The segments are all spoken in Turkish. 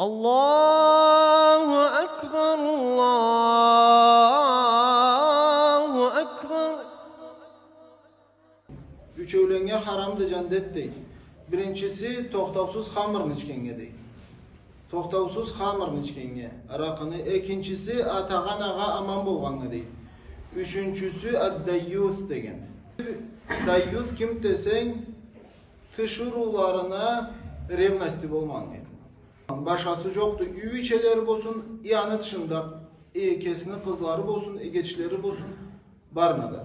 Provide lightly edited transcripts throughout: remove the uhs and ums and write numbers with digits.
Allahu Ekber, Allahu Ekber. Üçövlenge haramdı cennet değil. Birincisi tohtavsuz hamırın içkenge değil. Tohtavsuz hamırın içkenge. Arakını. İkincisi atağan ağa aman bolğanı değil. Üçüncüsü ad-dayyus degen. Dayyus kim desen tışurularına revnasti bolmanı. Başası yoktu. Üy içeleri bolsun, iyanı dışında kesini kızları bolsun, geçleri bolsun, barına da.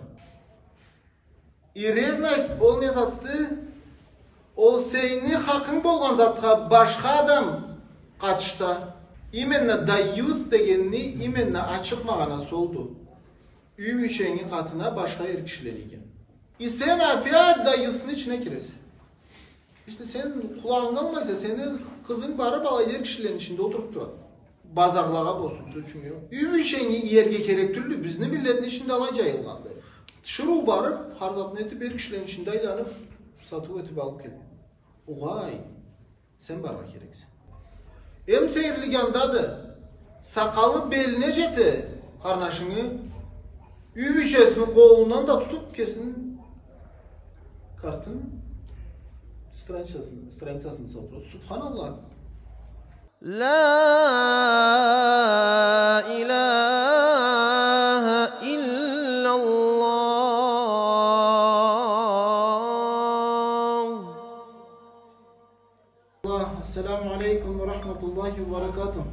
Revnast ol ne zattı? Ol seyni hakkın bolgan zatqa başka adam kaçsa, imenne dayyus degenini imenne açık mağana soldu. Üy içeni katına başka kişileriyken. Sen abi dayyusun içine kiresi. İşte sen kulağından olmaysa senin kızın barı balayı kişilerin içinde oturup durar. Bazarlığa bozsun söz çünkü. Üvü şeyini yerge gerek türlü bizne milletin içinde alay cayılgandı. Şuru barıp harzatını etip bir kişilerin içinde aylanıp satıp etip alıp geldi. Oğay sen barba gereksin. Hem seyirligandadı. Sakalı beline jeti karnaşını üvü içesini kolundan da tutup kesin kartın страницасını satıyor. Subhanallah. La ilahe illallah. Esselamu aleyküm ve rahmetullahi ve berekatuhu.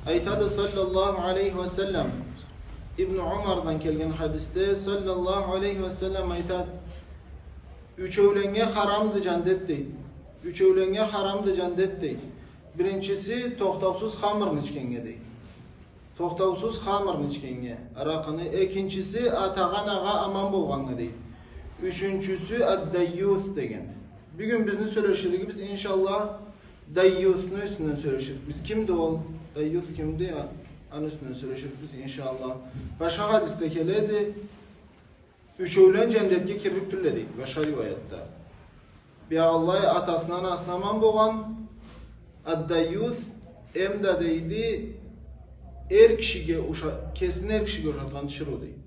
Aytadı sallallahu aleyhi ve sellem İbn Umar'dan kelgen hadiste sallallahu aleyhi ve sellem aytadı üçövlenge haramdı cennet değil. Üçövlenge haramdı cennet değil. Birincisi tohtavsuz hamırın içkenge değil. Tohtavsuz hamırın içkenge. Arakını. İkincisi atağan ağa aman bolğanı değil. Üçüncüsü ad-dayyus degen. Bugün bizden söyleşirdik biz inşallah dayyus'un üstünden söyleşirdik. Biz kimdi ol? Dayyus kimdi ya? Onun üstünden söyleşirdik biz inşallah. Başka hadiste keledi. Üçövlen cennetke kirlik türledi. Başka rivayette. Bir Allah atasından asnaman boğan ad-dayyus emda deydi kesin er kişige uşatgan çıru deydi.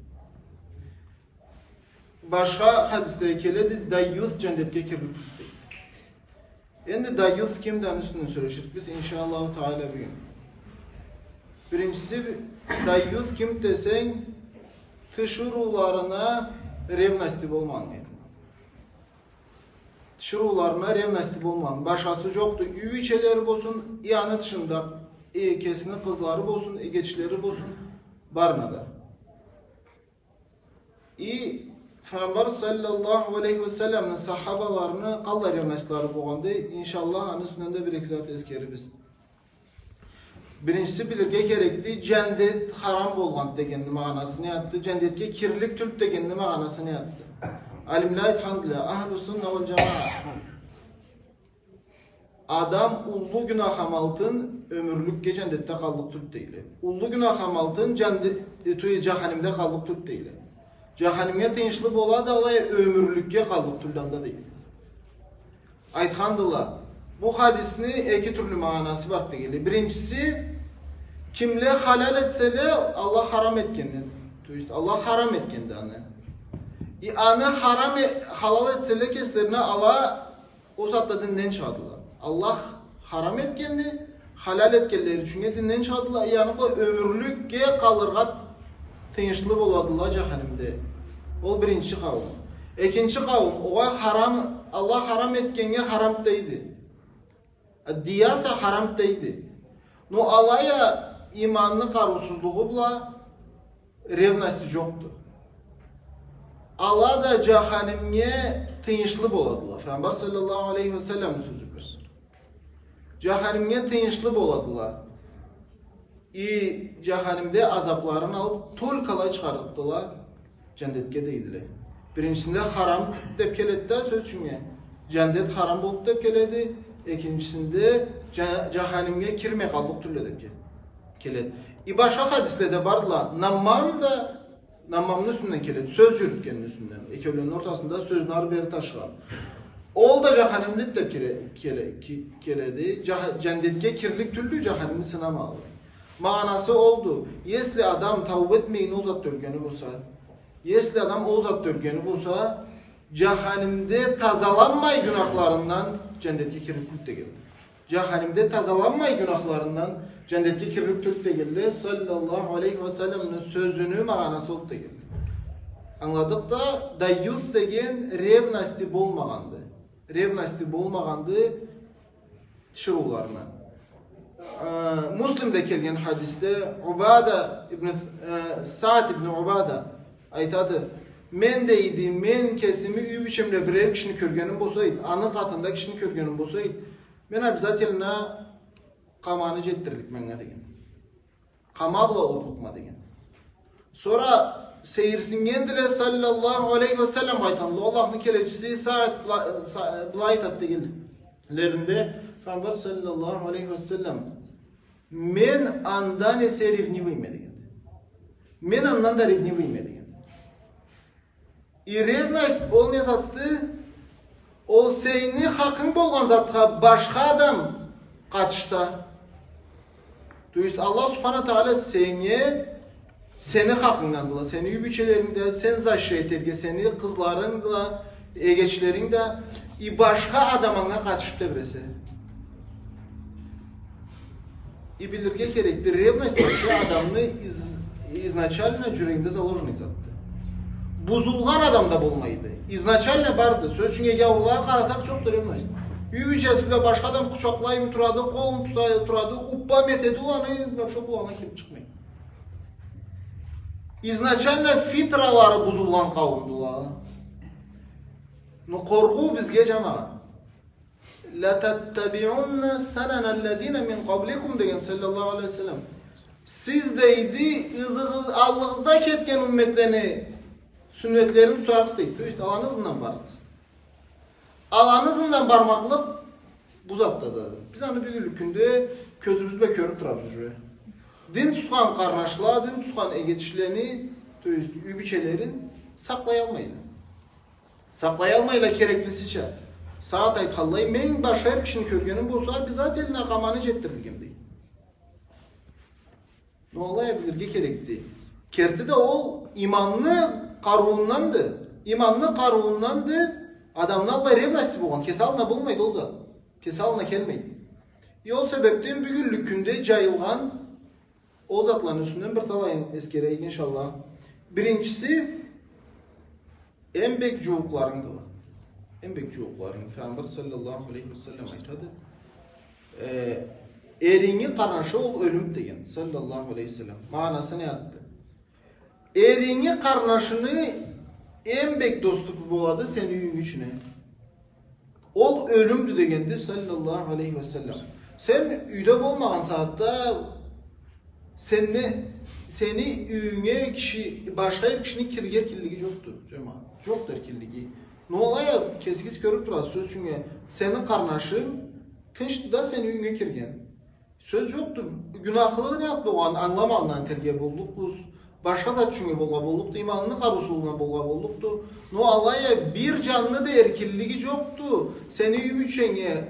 Başka hadiste keledi dayyus cennetke kirlik türledi. Endi dayyus kimden üstünden söyleşirdik biz inşallah Teala bugün. Birincisi dayyus kim desen tışurularına revnasti bolman. Tışurularına revnasti bolman. Başası yoktu. Üy içeleri bolsun, iyanı dışında kesini kızları bolsun, geçleri bolsun, barına da. Peygamber sallallahu aleyhi ve sellem'in sahabalarını qalla revnastları bolgandı. İnşallah anın üstünde bir iki zat eskerimiz. Birincisi bilirge gerekti, cennet haram bolgan degenni ma'nasını yaptı. Cennetke kirlik türk degenni ma'nasını yaptı. Alimler ethandila, ahl-i sünne vel cemaat. Adam ullu günah hamaltın ömürlükke cennette kallık türk değil. Ullu günah hamaltın cehennemde kallık türk değil. Cehennemge tinçli bola da alay ömürlükke kallık türlanda değil. Aythandila, bu hadisini iki türlü manası var degeli. Birincisi kimle halal etsele Allah haram etkendi. İşte Allah haram etkendi anı. Anı halal etsele keslerine Allah o saatte dinden çağdılar. Allah haram etkendi, halal etkenleri çünkü dinden çağdılar. Yani da ömürlükke kalırga tinçli boladılar cehennemde. O birinci kavim. İkinci kavim Allah haram etkenge haram deydi. Diyasa haram deydi. No alaya imanlı karusuzluğu bula revnasti yoktu. Allah da cehennemge tinçli boladılar. Peygamber sallallahu aleyhi ve sellem sözü versin. Cehennemge tinçli boladılar. Cehennemde azaplarını alıp tol kalay çıkarttılar. Cennetke deydiler. Birincisinde haram dep keledi söz çünkü. Cennet haram bolup dep keledi. İkincisinde cehennemge kirme kaldık türlü dep keledi. Başka hadiste de bardılar. Nammamın üstünden keledi. Söz yürütkenin üstünden. İki öğlenin ortasında sözün beri taşıgan. Ol da cehennemlik de keledi. Cennetke kirlik türlü cehennemi sınamalı. Manası oldu. Yesli adam tavbe etmeyin o zat ölgeni bolsa, yesli adam o zat ölgeni bolsa, cehennemde tazalanmay günahlarından cennetke kirlik de gelir. Cehennemde tazalanmay günahlarından cennetke kirlik de gelir. Sallallahu aleyhi ve sellem'in sözünü manası oldu da gelir. Anladık da dayyus degen revnasti bolmagandı. Revnasti bolmagandı şurularına. Müslim'de kelgen hadiste Ubada ibn Sa'd ibn Ubada aytadı. Men deydi, men kesimi üy biçimle birer kişini körgenim bolsaydı, anı katında kişini körgenim bolsaydı, men abzat eline qamanı jettirdik menge degen. Qamaqla oldukma degen. Sonra seyirsingen dile sallallahu aleyhi ve sellem aytandı. Allah'ın kelechisi Sa'd blaytat degenlerinde Peygamber sallallahu aleyhi ve sellem men andan eserivni bilmedi. Men andan da rivni bilmedi. İrevnaş ol ne zattı? O seyni hakkın bolgan zatqa başka adam kaçsa. Duyust Allah subhanahu taala seni hakkından dolayı, seni übüçelerinde, sen zaşşeyterge, seni kızlarınla, egeçlerinde başka adamına kaçıp da birisi. Bilirge gerekli revnastı adamını izначально yüreğinde zaложник zattı. Buzulgan adam da bolmaydı. İzначально bardı. Söz çünkü yavrulara karasak çok da revnastı. Übüçesi bile başka adam kucaklayıp turadı, kolunu turadı, uppa metedi ulanı, çok ulana kelip çıkmaydı. İzначально fitraları buzulgan kavumdular. Korku bizge cemaat. La tattabi'unna sananallezina min qablikum degen sallallahu aleyhi ve sellem. Siz deydi allığızda ketken ümmetlerini sünnetlerini tutarız deydi. İşte alanızından barınız. Alanızından barmaklık bu zatta da. Biz hani bir günlükünde közümüzle körüp turarız şuraya. Din tutkan karnaşla, din tutkan egetişlerini, übiçelerin saklayalmayla. Saklayalmayla gereklisice. Saat aytallay, men başka her kişinin körgenin bolsa, bizat eline qamanı jettirdigem deydi. Ne olabilirge gerekti? Kerti de ol imanlı karuğundandı. İmanlı karuğundandı. Adamlarla revnasti bolgan. Kesalına bulmaydı o zat. Kesalına kelmeydi. Yol sebepten bugünlük günde cayılgan o zatların üstünden bir talayın eskereyik inşallah. Birincisi en bek cuğuklarındılar. En bek cuğukların. Peygamber sallallahu aleyhi ve sellem aytadı. Erini karnaşı ol ölüm degen. Sallallahu aleyhi ve sellem. Manası ne attı? Erini karnaşını en bek dostluk buladı senin üyün içine. Ol ölümdü degendi sallallahu aleyhi ve sellem. Sen üyde olmayan saatte seni üyüne kişi, başka bir kişinin kirger kirligi yoktur. Yoktur kirligi. Ne olaya keskis görüp durar söz çünkü senin karnaşın kınçtı da seni üyüne kirgen. Söz yoktur. Günahlığı ne yaptı o an anlamandan terbiye bulduk biz. Başka da çünkü bolla bulduk, imanını karusuluna bolla bulduktu. No Allah'a bir canlı değer kirligi yoktu. Seni üyüçenge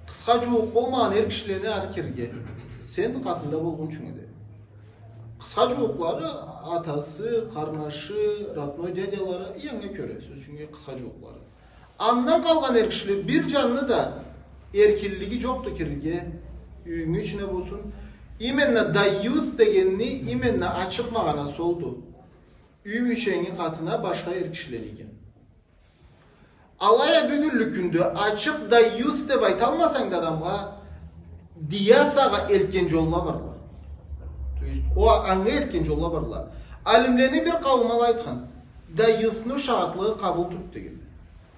kısaca olmayan her kişilerine erkirge. Sen katında buldun çünkü de. Kısaca okları atası, karnaşı, ratnoy dedeleri yenge köre söz çünkü kısaca okları. Andan kalgan her kişiler bir canlı da erkirligi yoktu kirge. Üyümü içine bulsun. İmenna dayyus degenini imenna açık mağana soldu. Üyü içeni katına başka her kişileriyken. Allah'a bugünlük günde açık dayyus de baytalmasan da adamga diyasaga elken jolla barla. O anı elken jolla barla. Alimlerini bir kavmala aytkan. Dayyusnu şahatlığı kabul tuttu gibi.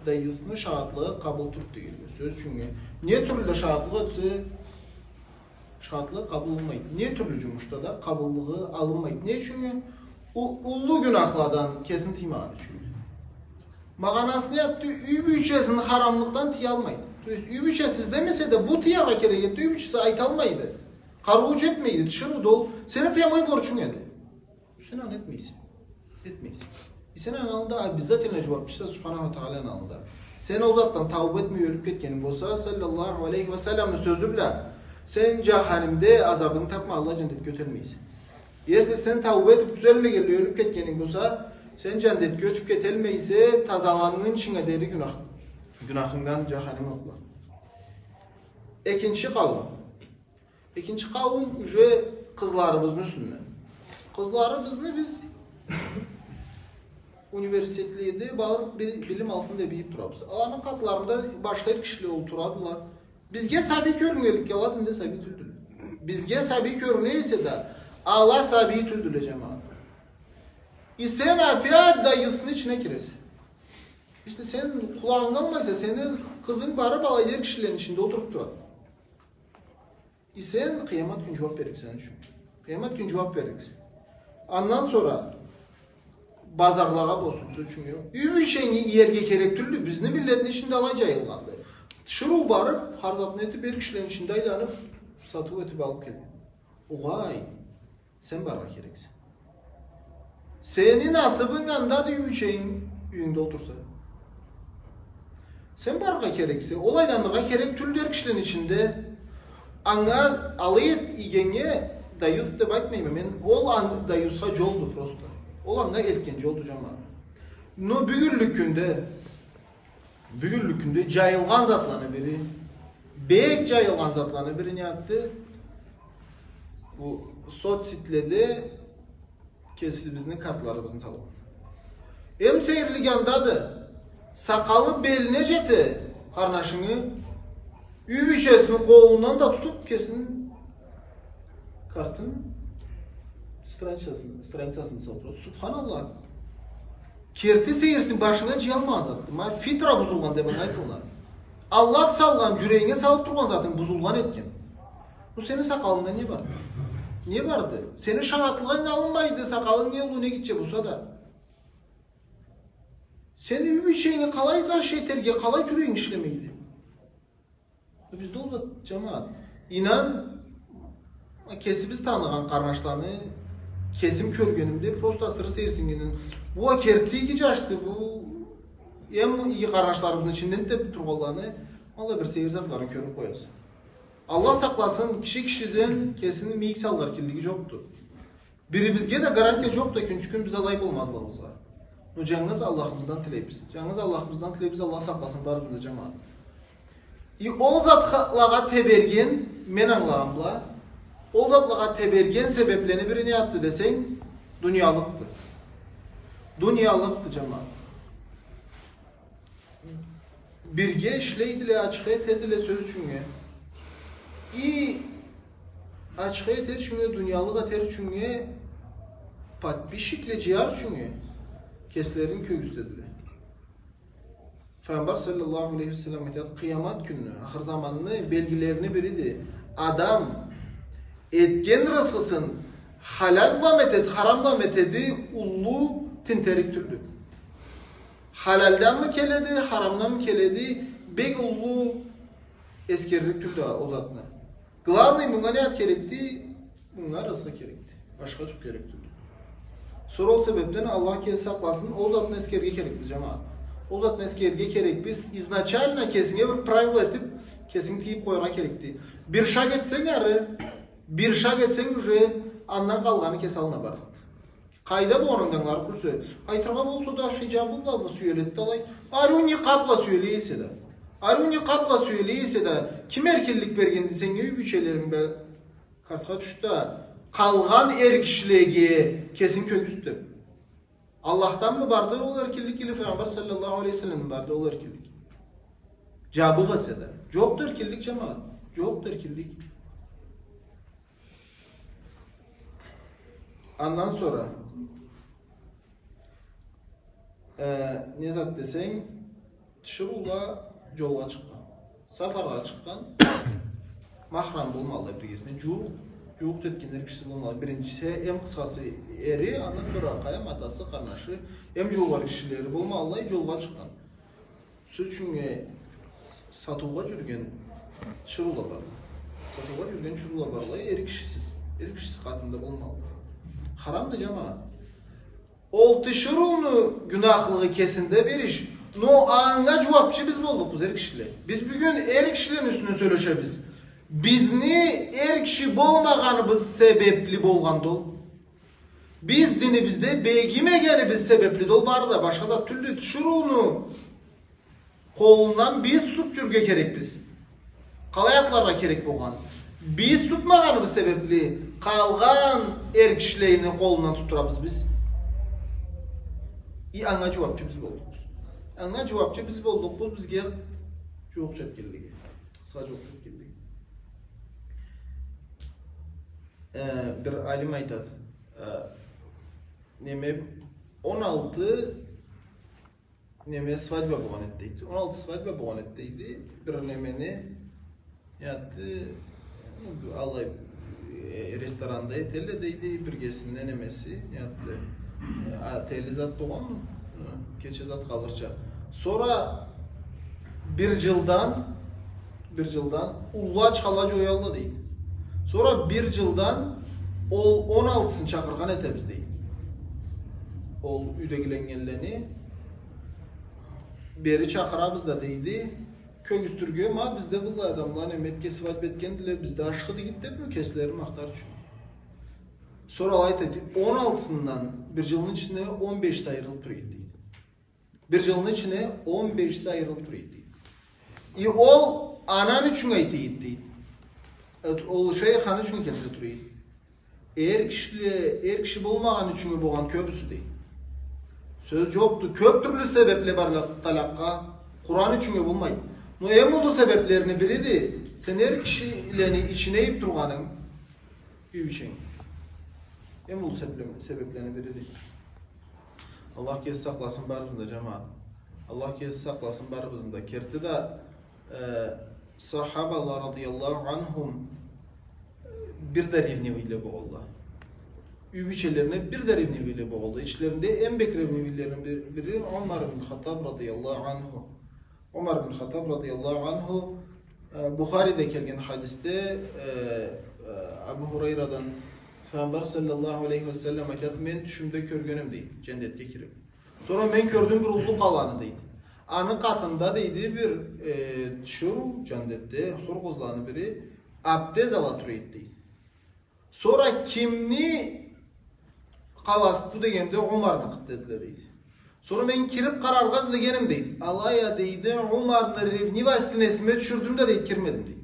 Dayyusnu şahatlığı kabul tuttu gibi. Söz çünkü ne türlü şahatlığı ötse şahatlığı kabul olmaydı. Ne türlü cumuşta da kabulluğu alınmaydı. Ne çünkü ullu günahlardan kesinti imanı çünkü. Mağanasını yaptı, übüçesini haramlıktan tiyalmaydı. Übüçesiz demese de bu tiyara keregetti, übüçesi aytalmaydı. Karuğuç etmeydi, dışarı dol. Seni kıyamayı borçun yedi. Sen an etmeysin. Etmeysin. Sen an alında bizzat ile cevap işte Subhanahu Teala'nın alında. Sen o zattan tavba etmey ölüp ketkenin bolsa sallallahu aleyhi ve sellem'in sözü bile sen cehennemde azabını tapma Allah cennet götürmeyiz. Eğer sen tavba etip düzelmegeli ölüp ketkenin bolsa sen cennet götüp ketelmeyse tazalanığın içine deri günah. Günahından cehennem okla. İkinci kavim. İkinci kavim üce kızlarımızın üstüne. Kızlarımızını biz üniversitelerde bağırıp bir bilim alsın diye deyip durabız. Allah'ın katlarında başka kişiler oturadılar. Bizge sabi görünüyoruz ki Allah dinde sabi tüldür. Bizge sabi görünüyorsa da Allah sabi tüldür cemaat. İsen afiyat da yılsın içine kiresi. İşte sen kulağın almaysa senin kızın barı balayır kişilerin içinde oturup durar. İsen kıyamet gün cevap verir sana çünkü. Kıyamet gün cevap verir. Ondan sonra bazarlığa bozulsun çünkü. Üvü şeyini yerge gerek türlü bizne milletin içinde alay cayılgandı. Şuru barıp harzatını etip bir kişilerin içinde aylanıp satıp etip alıp geldi. Oğay sen barga gereksin. Senin nasibin anda da üvü şeyin üyünde otursa. Sen barga gerekse olaylanlığa gerek türlü kişilerin içinde anga alayet igenge dayus da bakmayayım men ol an dayusa joldu prosta. Ol anga etken joldu cama. No bügürlükünde cayılgan zatlarını biri bek cayılgan zatlarını biri ne yaptı? Bu sotsitlede kesibimizin kartlarımızın salıp. Hem seyirligandadı. Sakalı beline jeti karnaşını übüşesini kolundan da tutup kesin kartın strançasını salıyor. Subhanallah. Kerti seyirsin başına cıyalma azattı. Ma fitra buzulgan demen aytılgan. Allah salgan yüreğine salıp durgan zaten buzulgan etken. Bu senin sakalında ne var? Ne vardı? Senin şahatlığın alınmaydı. Sakalın ne olduğu ne gidecek bu da. Seni übü şeyini kalay zar şeyterge kalay yüreğin işlemeydi. Bizde oldu cemaat. İnan kesimiz tanıgan karnaşlarını kesim körgönümde prostastırı seyirsingenin bu kertliği ki açtı bu en iyi karnaşlarımızın içinden de turgallarını Allah bir seyirzaklarını körüp koyasın. Allah saklasın kişiden kesin miyik sallar kirligi yoktu. Biri bizge de garanti yoktu çünkü bize layık olmazlarımıza. Bu canınız Allah'ımızdan tileybiz. Canınız Allah'ımızdan tileybiz Allah saklasın var bize cemaat. O zatlağa tebergen men anlağımla o zatlağa tebergen sebeplerini birini yaptı desen dünyalıktı. Dünyalıktı cemaat. Birge işleydile açık etedile söz çünkü. İyi açık eter çünkü dünyalık ater çünkü pat bir şekilde cihar çünkü keslerin köğüstediler. Peygamber sallallahu aleyhi ve sellem kıyamet günü, ahir zamanını belgilerini biridir. Adam etken rızkısın halal da meted, haram da metedi ullu tinterik türlü. Halaldan mı keledi, haramdan mı keledi, bek ullu eskerlik türlü o zatına. Glavnı bunga ne at gerekti? Bunga rızkı gerekti. Başka çok gerekti. Sonra o sebepten Allah kes saklasın, o zatına eskerge gerekti cemaat. O zat meskerge gerek biz izначально kesinge bir pravil etip kesin tiyip koyana gerekti. Bir şag etsen yarı, bir şag etsen üce andan kalganı kes alına barat. Kayda bu onundanlar kursu. Aytırma bolsa da hicabın da bu söyletti alay. Aruni kapla söyleyse de. Aruni kapla söyleyse de kim erkillik bergendi sen gibi bütçelerim be kartga düştü. Kalgan erkişliğe kesin köküstü. Allah'tan mı bardı o erkillik ile Peygamber sallallahu aleyhi ve sellem'in bardı o erkillik. Cevabı gasede. Yoktur erkillik cemaat. Yoktur erkillik. Ondan sonra ne zat desen şurula yolga çıkkan. Safarga çıkkan. Mahram bulmalı birgesine. Cuğuk tetkinler kişisi bulmalı. Birincisi en kısası eri, ondan sonra kayam atası karnaşı. Hem cuğular kişileri bulmalı, yolga çıkkan. Söz çünkü satığa jürgen çırula var. Satığa jürgen çırula barla eri kişisiz. Eri kişisi kadında bulmalı. Haram da cemaat. Oltu şurunu günahlığı kesinde beriş. No anga cevapçı biz bolduk er kişiler. Biz bugün er kişilerin üstüne söyleşebiz. Bizni er kişi bolmaganыбыз sebepli bolgan dol. Biz dinimizde begimegenimiz sebepli dol bar da başka da türlü şuruunu kolundan biz tutup jürge kerek biz. Kalayatlarga kerek bolgan. Biz tutmaganыбыз sebepli kalgan er kişilerini kolundan tuturabız biz. Anga cevapçı biz bolduk. Anga cevapçı biz bolduk. Bu bizge çok çöp geldi. Sadece çok çöp geldi. Bir alim aytadi. Neme 16 neme svadba bolgan etdi. 16 svadba bolgan etdi. Bir nemeni yatdı. Allah restoranda etelle deydi birgesinde nemesi yatdı. Ateli zat bolgan mı? Keçe zat kalırça. Sonra bir yıldan ulla çalacı oyallı değil. Sonra bir yıldan ol 16'sını çakırgan etemiz değil. Ol üdegilengenlerini beri çakırabız da deydi. Kök üstürgü ama bizde bu adamlar emet kesip etkendiler. Bizde aşkıdı gitti mi kesleri maktar çünkü. Sonra ayet etti. 16'sından bir yılın içine 15 ayrılıp duruyor. Bir yılın içine 15 ayrılıp duruyor. Ol anan üçün ayeti gitti. Ol şeyhan üçün kendisi duruyor. Er kişi bolmagan üçün bolgan köpüsü değil. Söz yoktu. Köp türlü sebeple barlar talakka. Kur'an üçün bulmayın. No en bolu sebeplerini biriydi. Sen er kişilerini içine yiyip durganın bir için. En bolu sebeplerini biriydi. Allah kes saklasın barımızda cemaat. Allah kes saklasın barımızda. Kerti de sahabalar radıyallahu anhum bir derivneviyle boğuldu. Übiçelerine bir derivneviyle boğuldu. İçlerinde en bekrevnevilerin biri Ömer bin Hattab radıyallahu anhu. Ömer bin Hattab radıyallahu anhu Bukhari'de kelgen hadiste Abu Hurayra'dan Peygamber sallallahu aleyhi ve sellem aytadi, men düşümde körgönüm deydi, cennetke kirip. Sonra men gördüğüm bir ulluk alanı deydi. Anı katında deydi bir şu cennette hurguzlanı biri abdez ala turuydu deydi. Sonra kimni kalasıptı degende Umar'nı dediler deydi. Sonra men kirip karargaz degenim deydi. Allah ya deydi Umar'nı revni vasitini esime düşürdüm de deydi, kirmedim deydi.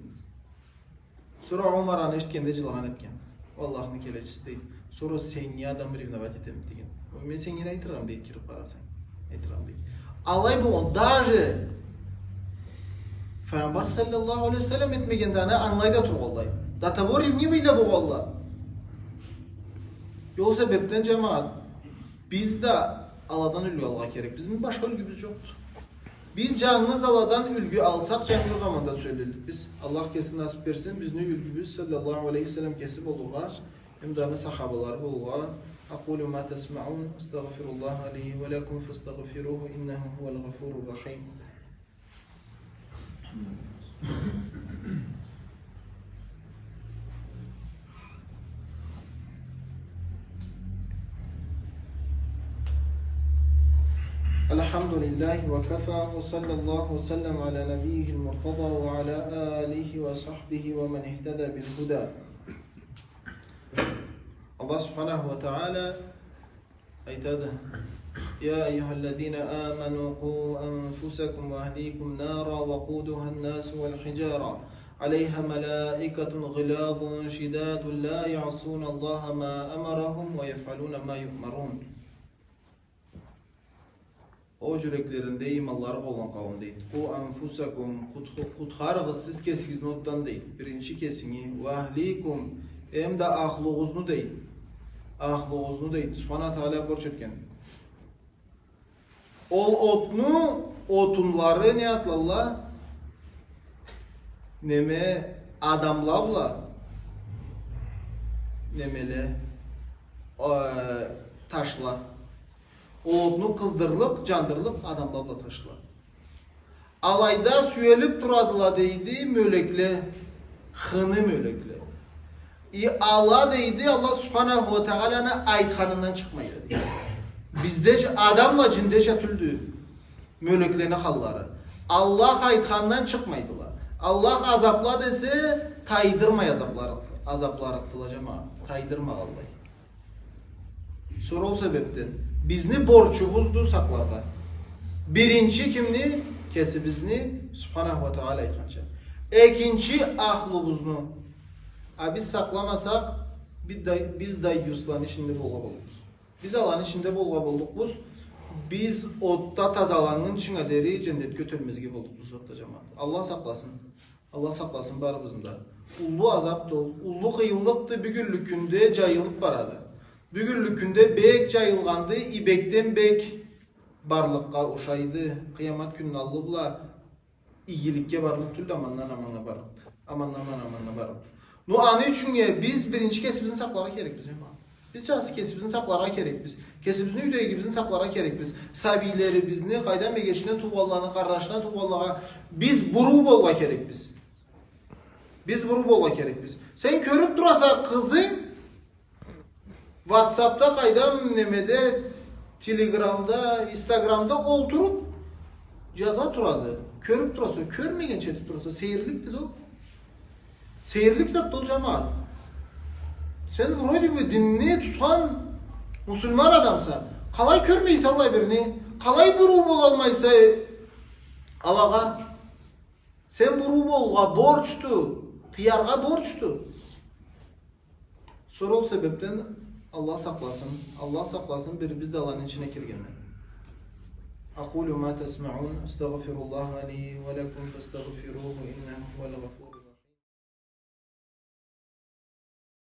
Sonra Umar anı eşitkende cilahan etken. Allah'ın kelecisi değil. Sonra sen ya adam bir evine vaat etemim degen. Men sen yine aytıram deyip kirip karasan. Aytıram deyip. Allah bu on daje Peygamber sallallahu aleyhi ve sellem etmegende ana anlayda tur vallahi. Da tavor evni bile bu vallahi. Yol sebepten cemaat biz de Allah'tan ülgü alga gerek. Bizim başka ülgümüz yoktu. Biz canımız Allah'tan ülgü alsak canımız o zaman da söyledik biz. Allah kesin nasip versin. Biz ne ülgümüz sallallahu aleyhi ve sellem kesip olurga. Hem de sahabalar olurga. Aqulu ma tesma'un. Estağfirullah aleyhi ve lekum festağfiruhu. İnnehu huvel gafurur rahim. Elhamdülillahi ve kefâ ve sallallahu ve sellem ala nebiyyihil murtada ve ala âlihi ve sahbihi ve men ihteda bil huda. Allah subhanahu ve teala aytadı. Ya eyyühellezine amenu qu enfusakum ve ahlikum nara ve quduhan nasu vel hijara. Aleyha melâiketun gılâdun şidâdun la ya'sûnallaha ma emarahum ve yef'alûne ma yu'marûn. O yüreklerinde imanları olan kavim değil. Ku anfusakum kutharıgız siz kesigiz nottan değil. Birinci kesini ve ahlikum hem de ahluğuzunu değil. Ahluğuzunu değil. Subhanahu Teala borç etken. Ol otnu otunları ne atlallah? Neme adamlavla nemele taşla. Oğlunu kızdırılıp, candırılıp adamlarla taşılar. Alayda süyelip duradılar deydi mölekle, hını mölekle. Allah deydi, Allah subhanahu ve teala'na aytkanından çıkmayı. Bizde adamla cinde şatüldü. Möleklerini hallары. Allah aytkandan çıkmaydılar. Allah azapla dese taydırma azapları kılacama. Taydırma Allah'ı. Sonra o sebepten bizni borçumuzdu saklarga. Birinci kimni? Kesibizni Subhanahu wa ta'ala aytkança. Ekinci ahlımızını. Biz saklamasak biz dayyusların içinde bolga boluruz. Biz Allah'ın içinde bolga bolduk. Biz otta tazalanın içine deri cennet götürmezgi bolduk bu otta cemaat. Allah saklasın. Allah saklasın barımızın da. Ullu azap da ullu kıyıllıktı bir günlük günde cayılıp baradı. Bir günlük günde bek cayılgandı, ibekten bek barlıkka uşaydı. Kıyamet günün allıbla iyilikке barlık tüldü amandan amana barlıktı. Amandan amana barlıktı. No anı üçün biz birinci kesibizin saklara gerek biz. Biz çası kesibizin saklara gerek biz. Kesibizin üdeygi bizin saklara gerek biz. Sabileri bizni qaydan begeçine tuğallağına, kardeşine tuğallağa biz buru bolga gerek biz. Biz buru bolga gerek biz. Sen körüp durasa kızın WhatsApp'ta qaydan nemede Telegram'da, Instagram'da olturup caza turadı. Körüp durasa, körmegen çetip durasa seyirlikti o. Seyirlik zat ol cemaat. Sen vuruydu bu dinini tutan Müslüman adamsa, kalay körmeyse Allah birini, kalay buru bol olmaysa Allah'a, sen buru bolga borçtu, kıyarga borçtu. Sonra o sebepten Allah saklasın biri biz de Allah'ın içine kirgenler. Aqulu ma tesma'un, estağfirullah li ve lekum festağfiruhu innehu huvel gafur.